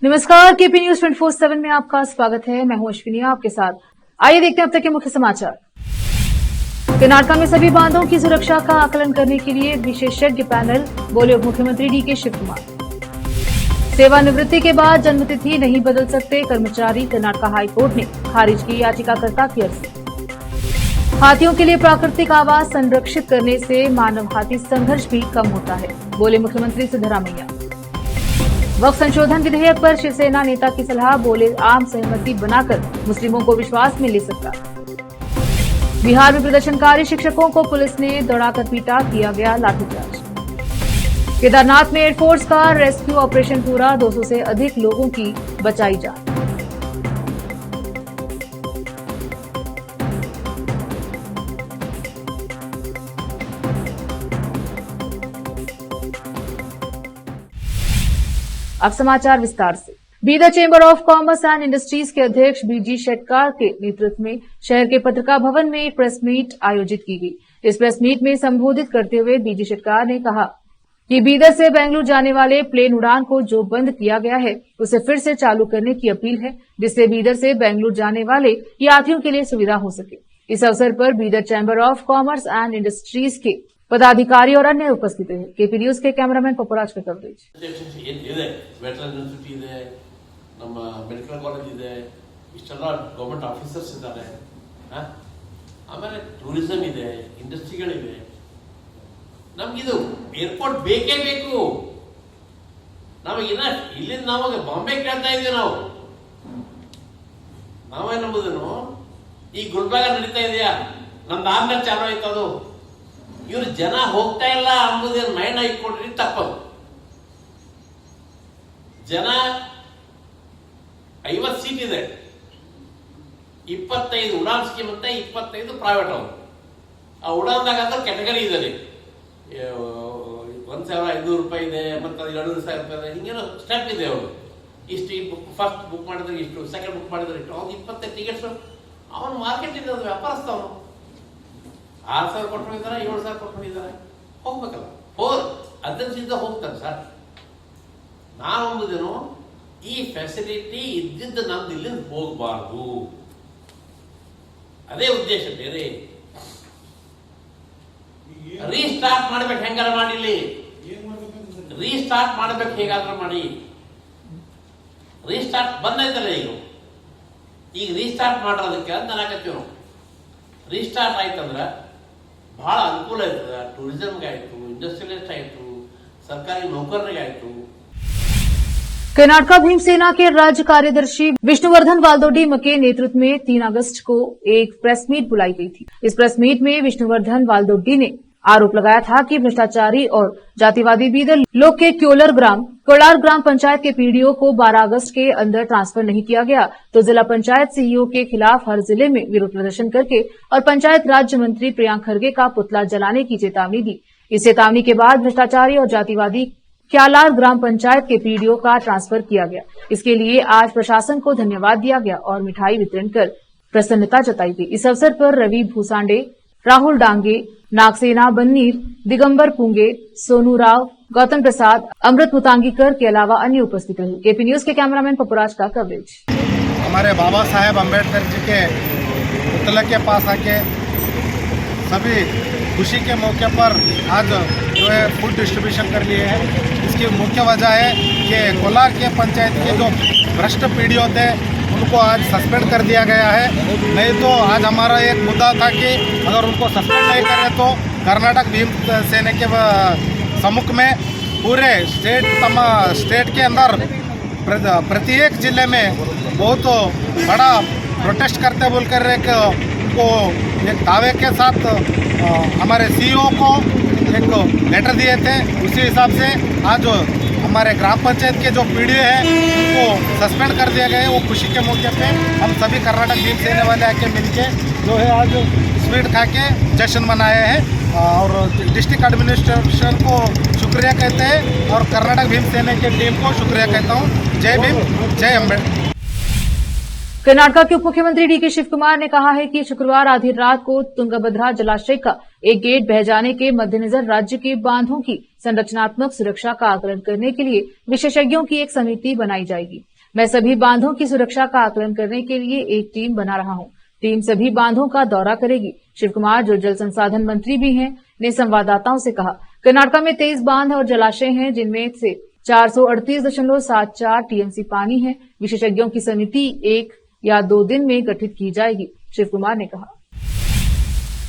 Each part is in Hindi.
नमस्कार, केपी न्यूज 24/7 में आपका स्वागत है। मैं हूं अश्विनी आपके साथ। आइए देखते हैं अब तक के मुख्य समाचार। कर्नाटक में सभी बांधों की सुरक्षा का आकलन करने के लिए विशेषज्ञ पैनल, बोले उप मुख्यमंत्री डीके शिवकुमार। सेवानिवृत्ति के बाद जन्मतिथि नहीं बदल सकते कर्मचारी, कर्नाटक हाईकोर्ट ने खारिज की याचिकाकर्ता की अर्जी। हाथियों के लिए प्राकृतिक आवास संरक्षित करने से मानव हाथी संघर्ष भी कम होता है, बोले मुख्यमंत्री सिद्धरामैया। वक्फ संशोधन विधेयक पर शिवसेना नेता की सलाह, बोले आम सहमति बनाकर मुस्लिमों को विश्वास में ले सकता। बिहार में प्रदर्शनकारी शिक्षकों को पुलिस ने दौड़ाकर पीटा, किया गया लाठीचार्ज। केदारनाथ में एयरफोर्स का रेस्क्यू ऑपरेशन पूरा, 200 से अधिक लोगों की बचाई जान। अब समाचार विस्तार से। Bidar chamber of commerce and industries के अध्यक्ष बीजी शेटकार के नेतृत्व में शहर के पत्रिका भवन में एक प्रेस मीट आयोजित की गई। इस प्रेस मीट में संबोधित करते हुए बीजी शेटकार ने कहा कि बीदर से बेंगलुरु जाने वाले प्लेन उड़ान को जो बंद किया गया है उसे फिर से चालू करने की अपील है, जिससे बीदर से बेंगलुरु जाने वाले यात्रियों के लिए सुविधा हो सके। इस अवसर पर Bidar chamber of commerce and industries के पदाधिकारी और अन्य उपस्थित हैं। केपी न्यूज के कैमरामैन पपुराज का कवरेज। ನಮ್ಮ ಮೆಡಿಕಲ್ ಕಾಲೇಜ್ ಇದೆ, ಇಷ್ಟೆಲ್ಲ ಗೌರ್ಮೆಂಟ್ ಆಫೀಸರ್ಸ್ ಇದ್ದಾರೆ, ಆಮೇಲೆ ಟೂರಿಸಂ ಇದೆ, ಇಂಡಸ್ಟ್ರಿಗಳಿವೆ. ನಮ್ಗಿದು ಏರ್ಪೋರ್ಟ್ ಬೇಕೇ ಬೇಕು. ನಮಗಿನ್ನ ಇಲ್ಲಿಂದ ನಾವಾಗ ಬಾಂಬೆ ಕೇಳ್ತಾ ಇದ್ದೀವಿ. ನಾವೇನ್ ನಂಬುದನು ಈ ಗುಲ್ಬರ್ಗ ನಡೀತಾ ಇದೆಯಾ, ನಮ್ದು ಆದ್ಮೇಲೆ ಚಾಲು ಆಯ್ತು. ಅದು ಇವ್ರು ಜನ ಹೋಗ್ತಾ ಇಲ್ಲ ಅಂಬುದೇನು ಮೈಂಡ್ ಇಟ್ಕೊಂಡ್ರಿ ತಪ್ಪದು. ಜನ 50 ಸೀಟ್ ಇದೆ, 25 ಉಡಾನ್ ಸ್ಕೀಮ್ ಅಂತ, 25 ಪ್ರೈವೇಟ್. ಅವರು ಆ ಉಡಾನ್ದಾಗ ಅಂದ್ರೆ ಕ್ಯಾಟಗರಿ ಇದೆ ರೀ. 1,500 ರೂಪಾಯಿ ಇದೆ, ಮತ್ತೆ 2,000 ರೂಪಾಯಿ ಇದೆ, ಹಿಂಗೇನೋ ಸ್ಟೆಪ್ ಇದೆ. ಅವರು ಇಷ್ಟು ಫಸ್ಟ್ ಬುಕ್ ಮಾಡಿದ್ರೆ ಇಷ್ಟು, ಸೆಕೆಂಡ್ ಬುಕ್ ಮಾಡಿದ್ರೆ ಇಷ್ಟು, ಅವ್ನು 25 ಟಿಕೆಟ್ಸ್. ಅವನು ಮಾರ್ಕೆಟ್ ಇದೆ, ಅದು ವ್ಯಾಪಾರಸ್ಥ. ಅವನು 6,000 ಕೊಟ್ಟು ಹೋಗಿದ್ದಾರೆ, 7,000 ಕೊಟ್ಟು ಹೋಗಿದ್ದಾರೆ. ಹೋಗ್ಬೇಕಲ್ಲ, ಅದನ್ಸಿಂದ ಹೋಗ್ತಾರೆ ಸರ್. ನಾನು ಅಂಬುದೇನು, ಈ ಫೆಸಿಲಿಟಿ ಇದ್ದಿದ್ದು ನಮ್ದು ಇಲ್ಲಿಂದ ಹೋಗಬಾರ್ದು, ಅದೇ ಉದ್ದೇಶ. ಬೇರೆ ರೀಸ್ಟಾರ್ಟ್ ಮಾಡ್ಬೇಕು, ಹೆಂಗಾರ ಮಾಡಿ. ಇಲ್ಲಿ ರೀಸ್ಟಾರ್ಟ್ ಮಾಡ್ಬೇಕು, ಹೇಗಾದ್ರೂ ಮಾಡಿ. ರೀಸ್ಟಾರ್ಟ್ ಬಂದೈತಲ್ಲ ಈಗ ರೀಸ್ಟಾರ್ಟ್ ಮಾಡೋದಕ್ಕೆ ಅಂತ ನಾಕತ್ತೀವಿ ನಾವು. ರೀಸ್ಟಾರ್ಟ್ ಆಯ್ತಂದ್ರ ಬಹಳ ಅನುಕೂಲ ಆಯ್ತದ. ಟೂರಿಸಂಗೆ ಆಯ್ತು, ಇಂಡಸ್ಟ್ರಿಯಲಿಸ್ಟ್ ಆಯ್ತು, ಸರ್ಕಾರಿ ನೌಕರರಿಗೆ ಆಯ್ತು. कर्नाटक भीमसेना के राज्य कार्यदर्शी विष्णुवर्धन वाल्दोडी के नेतृत्व में 3 अगस्त को एक प्रेस मीट बुलाई गई थी। इस प्रेस मीट में विष्णुवर्धन वाल्दोडी ने आरोप लगाया था कि भ्रष्टाचारी और जातिवादी बीदर लोग के कोलार ग्राम पंचायत के पीडीओ को 12 अगस्त के अंदर ट्रांसफर नहीं किया गया, तो जिला पंचायत सीईओ के खिलाफ हर जिले में विरोध प्रदर्शन करके और पंचायत राज्य मंत्री प्रियांक खरगे का पुतला जलाने की चेतावनी दी। इस चेतावनी के बाद भ्रष्टाचारी और जातिवादी क्यालार ग्राम पंचायत के पीडीओ का ट्रांसफर किया गया। इसके लिए आज प्रशासन को धन्यवाद दिया गया और मिठाई वितरण कर प्रसन्नता जताई गई। इस अवसर पर रवि भूसांडे, राहुल डांगे, नागसेना बन्नीर, दिगंबर पुंगे, सोनू राव, गौतम प्रसाद, अमृत मुतांगीकर के अलावा अन्य उपस्थित रहे। केपी न्यूज के कैमरामैन पपुराज का कवरेज। हमारे बाबा साहेब अम्बेडकर जी के पुतले के पास आके सभी खुशी के मौके पर आज जो है फूड डिस्ट्रीब्यूशन कर लिए हैं। इसकी मुख्य वजह है कि कोलार के पंचायत के जो भ्रष्ट पीडीओ थे उनको आज सस्पेंड कर दिया गया है। नहीं तो आज हमारा एक मुद्दा था कि अगर उनको सस्पेंड नहीं करें तो कर्नाटक भीम सेना के सम्मुख में पूरे स्टेट के अंदर प्रत्येक जिले में बहुत बड़ा प्रोटेस्ट करते बोलकर उनको एक दावे के साथ हमारे सीईओ को एक लेटर दिए थे। उसी हिसाब से आज हमारे ग्राम पंचायत के जो पीडीओ हैं उनको सस्पेंड कर दिया गया है। वो खुशी के मौके पे हम सभी कर्नाटक भीम सेना वाले आके मिलके जो है आज स्वीट खा के जश्न मनाए हैं और डिस्ट्रिक्ट एडमिनिस्ट्रेशन को शुक्रिया कहते हैं और कर्नाटक भीम सेना की टीम को शुक्रिया कहता हूँ। जय भीम, जय अम्बेडकर। कर्नाटक के उप मुख्यमंत्री डीके शिवकुमार ने कहा है कि शुक्रवार आधी रात को तुंगभद्रा जलाशय का एक गेट बह जाने के मद्देनजर राज्य के बांधों की संरचनात्मक सुरक्षा का आकलन करने के लिए विशेषज्ञों की एक समिति बनाई जाएगी। मैं सभी बांधों की सुरक्षा का आकलन करने के लिए एक टीम बना रहा हूं। टीम सभी बांधों का दौरा करेगी। शिव कुमार, जो जल संसाधन मंत्री भी हैं, ने संवाददाताओं से कहा, कर्नाटक में 23 बांध और जलाशय हैं, जिनमें से 438.74 टीएमसी पानी है। विशेषज्ञों की समिति 1 या 2 दिन में गठित की जाएगी। शिव कुमार ने कहा।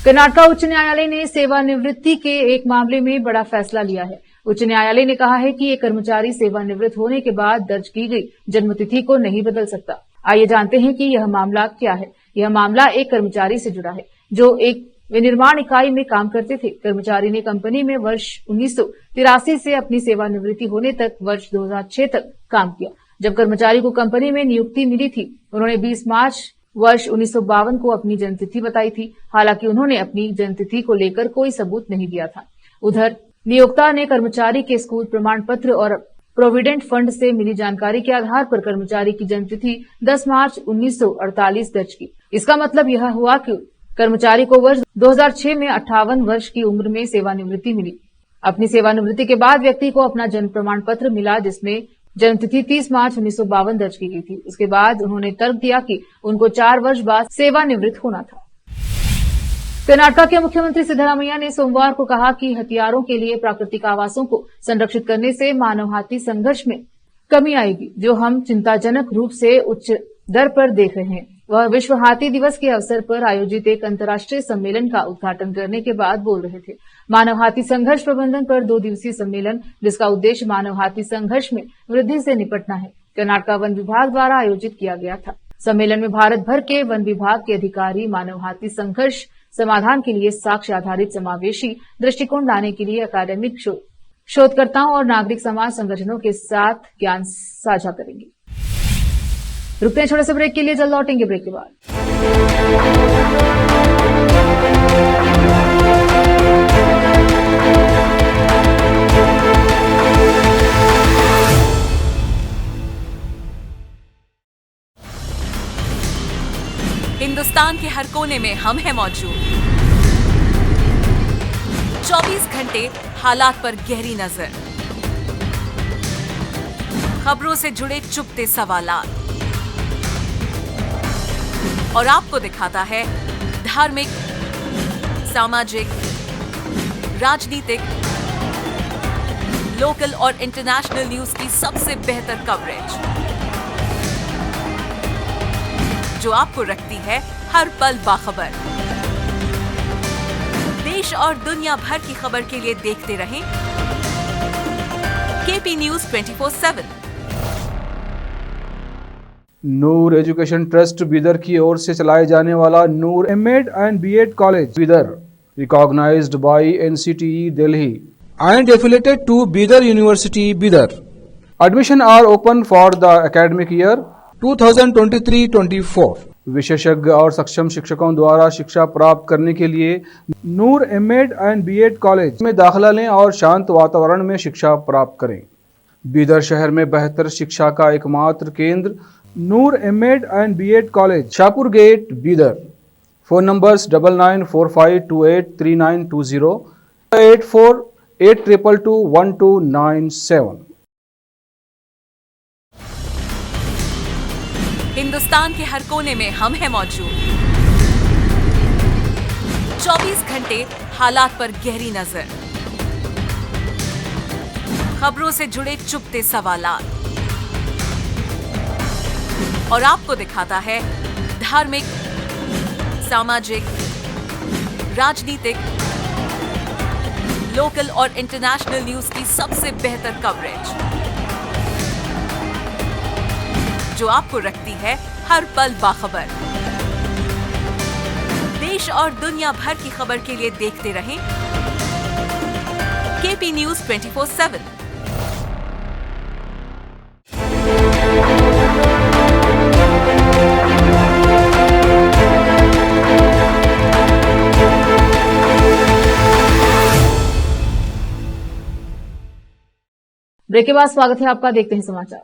कर्नाटक उच्च न्यायालय ने सेवानिवृत्ति के एक मामले में बड़ा फैसला लिया है। उच्च न्यायालय ने कहा है कि एक कर्मचारी सेवानिवृत्त होने के बाद दर्ज की गई जन्मतिथि को नहीं बदल सकता। आइए जानते हैं कि यह मामला क्या है। यह मामला एक कर्मचारी से जुड़ा है जो एक विनिर्माण इकाई में काम करते थे। कर्मचारी ने कंपनी में वर्ष 1983 से अपनी सेवानिवृत्ति होने तक वर्ष 2006 तक काम किया। जब कर्मचारी को कंपनी में नियुक्ति मिली थी, उन्होंने 20 मार्च वर्ष 1952 को अपनी जन्मतिथि बताई थी। हालांकि उन्होंने अपनी जन्मतिथि को लेकर कोई सबूत नहीं दिया था। उधर नियोक्ता ने कर्मचारी के स्कूल प्रमाण पत्र और प्रोविडेंट फंड से मिली जानकारी के आधार पर कर्मचारी की जन्मतिथि 10 मार्च 1948 दर्ज की। इसका मतलब यह हुआ कि कर्मचारी को वर्ष 2006 में 58 वर्ष की उम्र में सेवानिवृत्ति मिली। अपनी सेवानिवृत्ति के बाद व्यक्ति को अपना जन्म प्रमाण पत्र मिला, जिसमें जन्मतिथि 30 मार्च 1952 दर्ज की गई थी। उसके बाद उन्होंने तर्क दिया कि उनको 4 वर्ष बाद सेवानिवृत्त होना था। कर्नाटक के मुख्यमंत्री सिद्धरामैया ने सोमवार को कहा कि हथियारों के लिए प्राकृतिक आवासों को संरक्षित करने से मानव हाथी संघर्ष में कमी आएगी, जो हम चिंताजनक रूप से उच्च दर पर देख रहे हैं। वह विश्व हाथी दिवस के अवसर पर आयोजित एक अंतर्राष्ट्रीय सम्मेलन का उद्घाटन करने के बाद बोल रहे थे। मानव हाथी संघर्ष प्रबंधन पर 2 दिवसीय सम्मेलन, जिसका उद्देश्य मानव हाथी संघर्ष में वृद्धि से निपटना है, कर्नाटक वन विभाग द्वारा आयोजित किया गया था। सम्मेलन में भारत भर के वन विभाग के अधिकारी मानव हाथी संघर्ष समाधान के लिए साक्ष्य आधारित समावेशी दृष्टिकोण लाने के लिए अकादमिक शोधकर्ताओं और नागरिक समाज संगठनों के साथ ज्ञान साझा करेंगे। रुकते हैं छोटे से ब्रेक के लिए, जल्द लौटेंगे ब्रेक के बाद। हिंदुस्तान के हर कोने में हम हैं मौजूद। 24 घंटे हालात पर गहरी नजर, खबरों से जुड़े चुपते सवालात, और आपको दिखाता है धार्मिक, सामाजिक, राजनीतिक, लोकल और इंटरनेशनल न्यूज की सबसे बेहतर कवरेज, जो आपको रखती है हर पल बाखबर। देश और दुनिया भर की खबर के लिए देखते रहें KP news 24/7। Noor education trust Bidar की ओर से चलाए जाने वाला Noor MEd and BEd college Bidar, recognized by NCTE Delhi and affiliated to Bidar University, Bidar. Admission are open for the academic year 2023-24. विशेषज्ञ और सक्षम शिक्षकों द्वारा शिक्षा प्राप्त करने के लिए नूर एमएड एंड बीएड कॉलेज में दाखिला लें और शांत वातावरण में शिक्षा प्राप्त करें। बीदर शहर में बेहतर शिक्षा का एकमात्र केंद्र Noor MEd and BEd college, Shahpur gate, Bidar. Phone numbers 9945283920, 8482221297। Hindustan के हर कोने में हम हैं मौजूद। 24 घंटे हालात पर गहरी नजर, खबरों से जुड़े चुपते सवालात, और आपको दिखाता है धार्मिक, सामाजिक, राजनीतिक, लोकल और इंटरनेशनल न्यूज की सबसे बेहतर कवरेज, जो आपको रखती है हर पल बाखबर। देश और दुनिया भर की खबर के लिए देखते रहें केपी न्यूज 24/7। ब्रेक के बाद स्वागत है आपका, देखते हैं समाचार।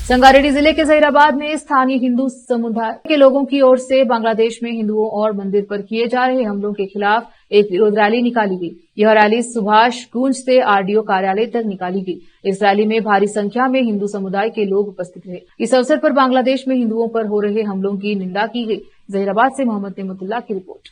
संगारेड्डी जिले के जहीराबाद में स्थानीय हिंदू समुदाय के लोगों की ओर से बांग्लादेश में हिंदुओं और मंदिर पर किए जा रहे हमलों के खिलाफ एक विरोध रैली निकाली गई। यह रैली सुभाष कुंज से आरडीओ कार्यालय तक निकाली गई। इस रैली में भारी संख्या में हिंदू समुदाय के लोग उपस्थित रहे। इस अवसर पर बांग्लादेश में हिंदुओं पर हो रहे हमलों की निंदा की गई। जहीराबाद से मोहम्मद नेमतुल्लाह की रिपोर्ट।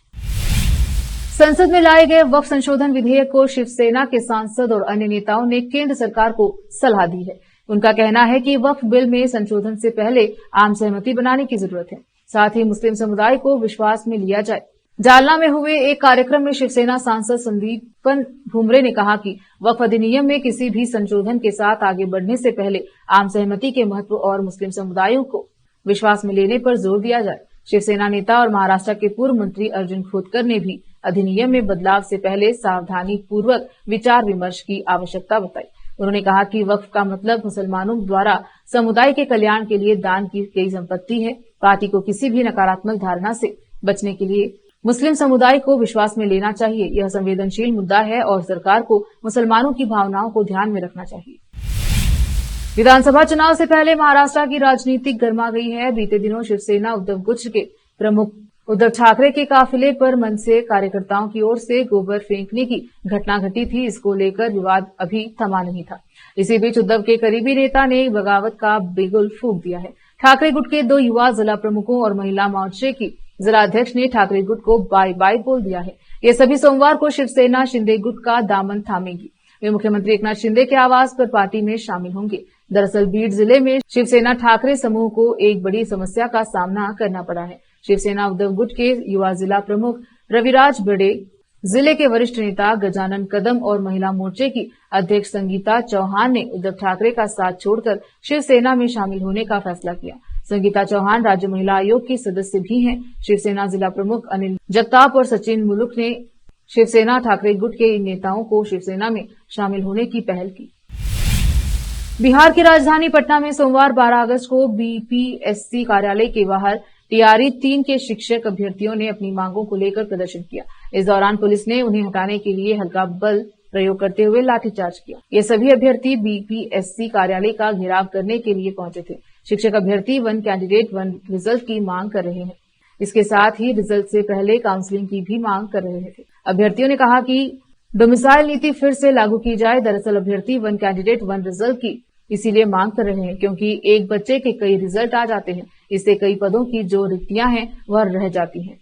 संसद में लाए गए वक्फ संशोधन विधेयक को शिवसेना के सांसद और अन्य नेताओं ने केंद्र सरकार को सलाह दी है। उनका कहना है कि वक्फ बिल में संशोधन से पहले आम सहमति बनाने की जरूरत है। साथ ही मुस्लिम समुदाय को विश्वास में लिया जाए। जालना में हुए एक कार्यक्रम में शिवसेना सांसद संदीपन भुमरे ने कहा कि वक्फ अधिनियम में किसी भी संशोधन के साथ आगे बढ़ने से पहले आम सहमति के महत्व और मुस्लिम समुदायों को विश्वास में लेने पर जोर दिया जाए। शिवसेना नेता और महाराष्ट्र के पूर्व मंत्री अर्जुन खोतकर ने भी अधिनियम में बदलाव से पहले सावधानी पूर्वक विचार विमर्श की आवश्यकता बताई। उन्होंने कहा कि वक्फ का मतलब मुसलमानों द्वारा समुदाय के कल्याण के लिए दान की गई संपत्ति है। पार्टी को किसी भी नकारात्मक धारणा से बचने के लिए मुस्लिम समुदाय को विश्वास में लेना चाहिए। यह संवेदनशील मुद्दा है और सरकार को मुसलमानों की भावनाओं को ध्यान में रखना चाहिए। विधानसभा चुनाव से पहले महाराष्ट्र की राजनीति गर्मा गई है। बीते दिनों शिवसेना उद्धव गुट के प्रमुख उद्धव ठाकरे के काफिले पर मंच से कार्यकर्ताओं की ओर से गोबर फेंकने की घटना घटी थी। इसको लेकर विवाद अभी थमा नहीं था। इसी बीच उद्धव के करीबी नेता ने बगावत का बिगुल फूंक दिया है। ठाकरे गुट के 2 युवा जिला प्रमुखों और महिला मोर्चे की जिलाध्यक्ष ने ठाकरे गुट को बाय बाय बोल दिया है। ये सभी सोमवार को शिवसेना शिंदे गुट का दामन थामेगी। वे मुख्यमंत्री एकनाथ शिंदे के आवास पर पार्टी में शामिल होंगे। दरअसल बीड जिले में शिवसेना ठाकरे समूह को एक बड़ी समस्या का सामना करना पड़ा है। शिवसेना उद्धव गुट के युवा जिला प्रमुख रविराज बड़े, जिले के वरिष्ठ नेता गजानन कदम और महिला मोर्चे की अध्यक्ष संगीता चौहान ने उद्धव ठाकरे का साथ छोड़कर शिवसेना में शामिल होने का फैसला किया। संगीता चौहान राज्य महिला आयोग की सदस्य भी हैं। शिवसेना जिला प्रमुख अनिल जगताप और सचिन मुलुक ने शिवसेना ठाकरे गुट के इन नेताओं को शिवसेना में शामिल होने की पहल की। बिहार की राजधानी पटना में सोमवार 12 अगस्त को बीपीएससी कार्यालय के बाहर टीआरई 3 के शिक्षक अभ्यर्थियों ने अपनी मांगों को लेकर प्रदर्शन किया। इस दौरान पुलिस ने उन्हें हटाने के लिए हल्का बल प्रयोग करते हुए लाठीचार्ज किया। ये सभी अभ्यर्थी बीपीएससी कार्यालय का घेराव करने के लिए पहुंचे थे। शिक्षक अभ्यर्थी 1 कैंडिडेट 1 रिजल्ट की मांग कर रहे हैं। इसके साथ ही रिजल्ट से पहले काउंसलिंग की भी मांग कर रहे थे। अभ्यर्थियों ने कहा कि डोमिसाइल नीति फिर से लागू की जाए। दरअसल अभ्यर्थी 1 कैंडिडेट 1 रिजल्ट की इसीलिए मांग कर रहे हैं क्योंकि एक बच्चे के कई रिजल्ट आ जाते हैं। इससे कई पदों की जो रिक्तियां हैं वह रह जाती हैं।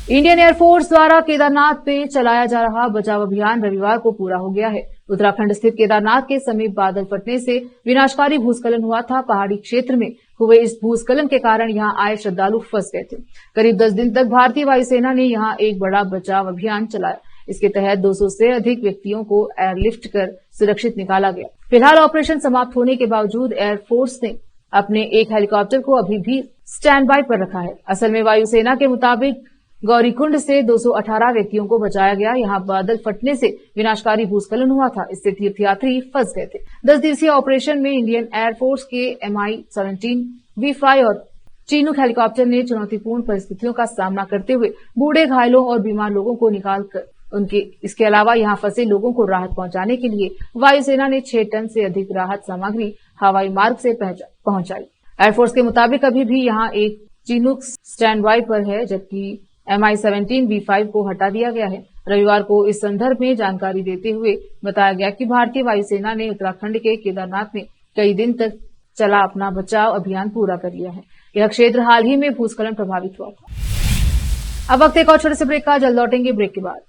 इंडियन एयरफोर्स द्वारा केदारनाथ पे चलाया जा रहा बचाव अभियान रविवार को पूरा हो गया है। उत्तराखंड स्थित केदारनाथ के समीप बादल फटने से विनाशकारी भूस्खलन हुआ था। पहाड़ी क्षेत्र में हुए इस भूस्खलन के कारण यहां आए श्रद्धालु फंस गए थे। करीब 10 दिन तक भारतीय वायुसेना ने यहां एक बड़ा बचाव अभियान चलाया। इसके तहत 200 से अधिक व्यक्तियों को एयरलिफ्ट कर सुरक्षित निकाला गया। फिलहाल ऑपरेशन समाप्त होने के बावजूद एयरफोर्स ने अपने एक हेलीकॉप्टर को अभी भी स्टैंड बाय पर रखा है। असल में वायुसेना के मुताबिक गौरीकुंड से 218 व्यक्तियों को बचाया गया। यहां बादल फटने से विनाशकारी भूस्खलन हुआ था। इससे तीर्थयात्री फंस गए थे। 10 दिवसीय ऑपरेशन में इंडियन एयरफोर्स के MI-17 V5 और चीनूक हेलीकॉप्टर ने चुनौतीपूर्ण परिस्थितियों का सामना करते हुए बूढ़े, घायलों और बीमार लोगों को निकालकर इसके अलावा यहां फंसे लोगों को राहत पहुंचाने के लिए वायुसेना ने 6 टन से अधिक राहत सामग्री हवाई मार्ग से पहुंचाई। एयरफोर्स के मुताबिक अभी भी यहां एक चीनूक स्टैंड बाय पर है, जबकि MI-17 V5 को हटा दिया गया है। रविवार को इस संदर्भ में जानकारी देते हुए बताया गया कि भारतीय वायुसेना ने उत्तराखंड के केदारनाथ में कई दिन तक चला अपना बचाव अभियान पूरा कर लिया है। यह क्षेत्र हाल ही में भूस्खलन प्रभावित हुआ था। अब वक्त एक और छोटे से ब्रेक का, जल्द लौटेंगे ब्रेक के बाद।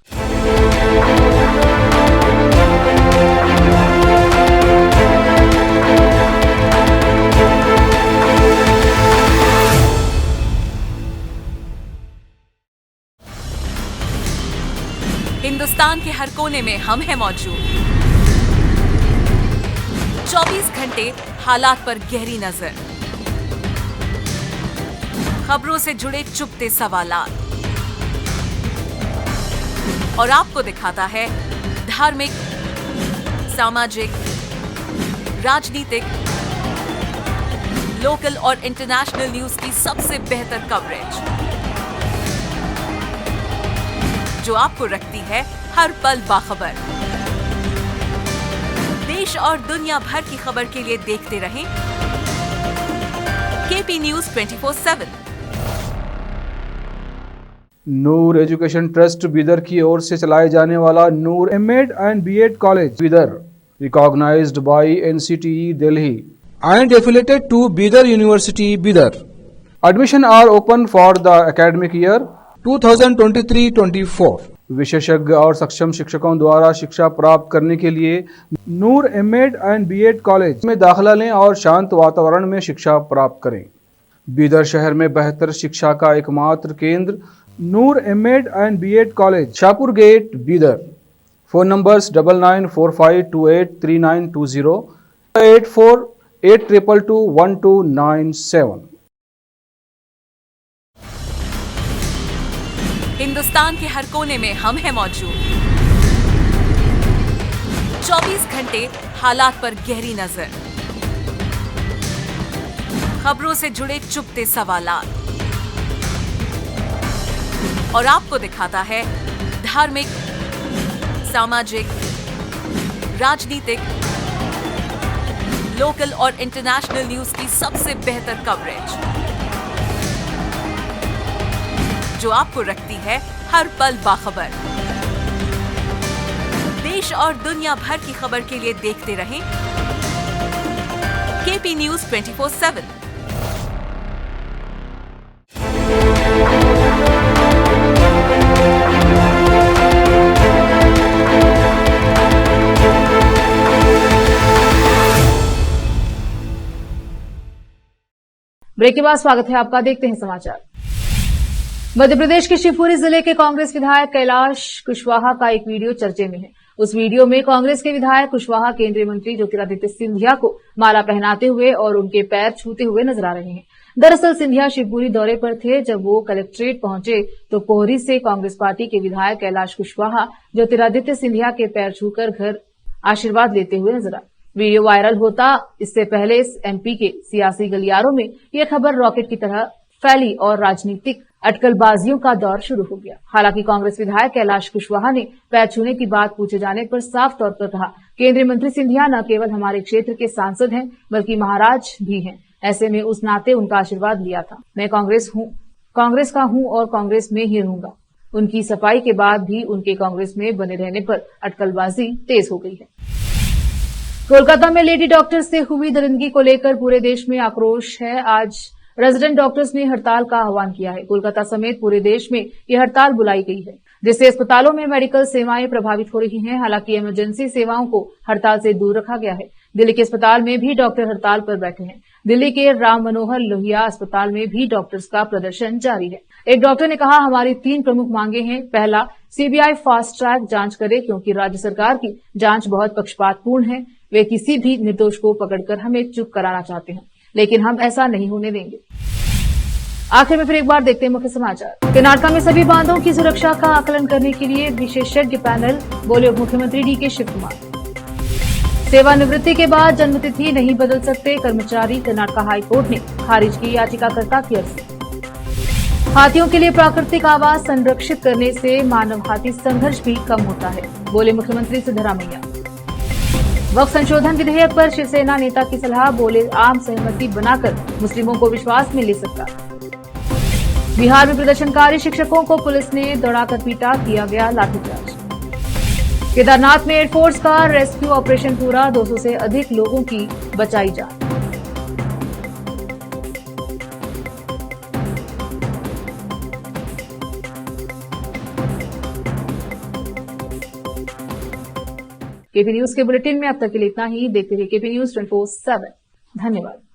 हिंदुस्तान के हर कोने में हम हैं मौजूद। 24 घंटे हालात पर गहरी नजर, खबरों से जुड़े चुपते सवालात और आपको दिखाता है धार्मिक, सामाजिक, राजनीतिक, लोकल और इंटरनेशनल न्यूज की सबसे बेहतर कवरेज, जो आपको रखती है हर पल बाखबर। देश और दुनिया भर की खबर के लिए देखते रहें KP News 24/7। Noor education trust Bidar की ओर से चलाए जाने वाला Noor MEd and BEd college Bidar, recognized by NCTE Delhi and affiliated to Bidar University, Bidar. Admission are open for the academic year 2023-24. विशेषज्ञ और सक्षम शिक्षकों द्वारा शिक्षा प्राप्त करने के लिए नूर एमएड एंड बीएड कॉलेज में दाखिला लें और शांत वातावरण में शिक्षा प्राप्त करें। बीदर शहर में बेहतर शिक्षा का एकमात्र केंद्र Noor MEd and BEd college, Shahpur gate, Bidar. Phone numbers 9945283920, 8482221297। Hindustan के हर कोने में हम हैं मौजूद। 24 घंटे हालात पर गहरी नजर, खबरों से जुड़े चुपते सवालात, और आपको दिखाता है धार्मिक, सामाजिक, राजनीतिक, लोकल और इंटरनेशनल न्यूज की सबसे बेहतर कवरेज, जो आपको रखती है हर पल बाखबर। देश और दुनिया भर की खबर के लिए देखते रहें केपी न्यूज 24/7। ब्रेक के बाद स्वागत है आपका। देखते हैं समाचार। मध्य प्रदेश के शिवपुरी जिले के कांग्रेस विधायक कैलाश कुशवाहा का एक वीडियो चर्चे में है। उस वीडियो में कांग्रेस के विधायक कुशवाहा केंद्रीय मंत्री ज्योतिरादित्य सिंधिया को माला पहनाते हुए और उनके पैर छूते हुए नजर आ रहे हैं। दरअसल सिंधिया शिवपुरी दौरे पर थे। जब वो कलेक्ट्रेट पहुंचे तो पोहरी से कांग्रेस पार्टी के विधायक कैलाश कुशवाहा ज्योतिरादित्य सिंधिया के पैर छूकर घर आशीर्वाद लेते हुए नजर आए। वीडियो वायरल होता इससे पहले एमपी के सियासी गलियारों में यह खबर रॉकेट की तरह फैली और राजनीतिक अटकलबाजियों का दौर शुरू हो गया। हालांकि कांग्रेस विधायक कैलाश कुशवाहा ने पैर छूने की बात पूछे जाने पर साफ तौर पर कहा, केंद्रीय मंत्री सिंधिया न केवल हमारे क्षेत्र के सांसद हैं बल्कि महाराज भी हैं। ऐसे में उस नाते उनका आशीर्वाद लिया था। मैं कांग्रेस का हूं और कांग्रेस में ही रहूंगा। उनकी सफाई के बाद भी उनके कांग्रेस में बने रहने पर अटकलबाजी तेज हो गई है। कोलकाता में लेडी डॉक्टर्स से हुई दरिंदगी को लेकर पूरे देश में आक्रोश है। आज रेजिडेंट डॉक्टर्स ने हड़ताल का आह्वान किया है। कोलकाता समेत पूरे देश में यह हड़ताल बुलाई गई है, जिससे अस्पतालों में मेडिकल सेवाएं प्रभावित हो रही हैं। हालांकि इमरजेंसी सेवाओं को हड़ताल से दूर रखा गया है। दिल्ली के अस्पताल में भी डॉक्टर हड़ताल पर बैठे हैं। दिल्ली के राम मनोहर लोहिया अस्पताल में भी डॉक्टर्स का प्रदर्शन जारी है। एक डॉक्टर ने कहा, हमारी 3 प्रमुख मांगे हैं। पहला, सीबीआई फास्ट ट्रैक जांच करे, क्योंकि राज्य सरकार की जांच बहुत पक्षपातपूर्ण है। वे किसी भी निर्दोष को पकड़कर हमें चुप कराना चाहते हैं, लेकिन हम ऐसा नहीं होने देंगे। आखिर में फिर एक बार देखते हैं मुख्य समाचार। कर्नाटक में सभी बांधों की सुरक्षा का आकलन करने के लिए विशेषज्ञ पैनल, बोले उप मुख्यमंत्री डीके शिवकुमार। सेवानिवृत्ति के बाद जन्मतिथि नहीं बदल सकते कर्मचारी, कर्नाटक हाईकोर्ट ने खारिज की याचिकाकर्ता की अर्जी। हाथियों के लिए प्राकृतिक आवास संरक्षित करने से मानव हाथी संघर्ष भी कम होता है, बोले मुख्यमंत्री सिद्धरामैया। वक्फ संशोधन विधेयक पर शिवसेना नेता की सलाह, बोले आम सहमति बनाकर मुस्लिमों को विश्वास में ले सकता। बिहार में प्रदर्शनकारी शिक्षकों को पुलिस ने दौड़ाकर पीटा, किया गया लाठीचार्ज। केदारनाथ में एयरफोर्स का रेस्क्यू ऑपरेशन पूरा, 200 से अधिक लोगों की बचाई जान। केपी न्यूज के बुलेटिन में अब तक के लिए इतना ही। देखते रहिए केपी न्यूज 24/7। धन्यवाद।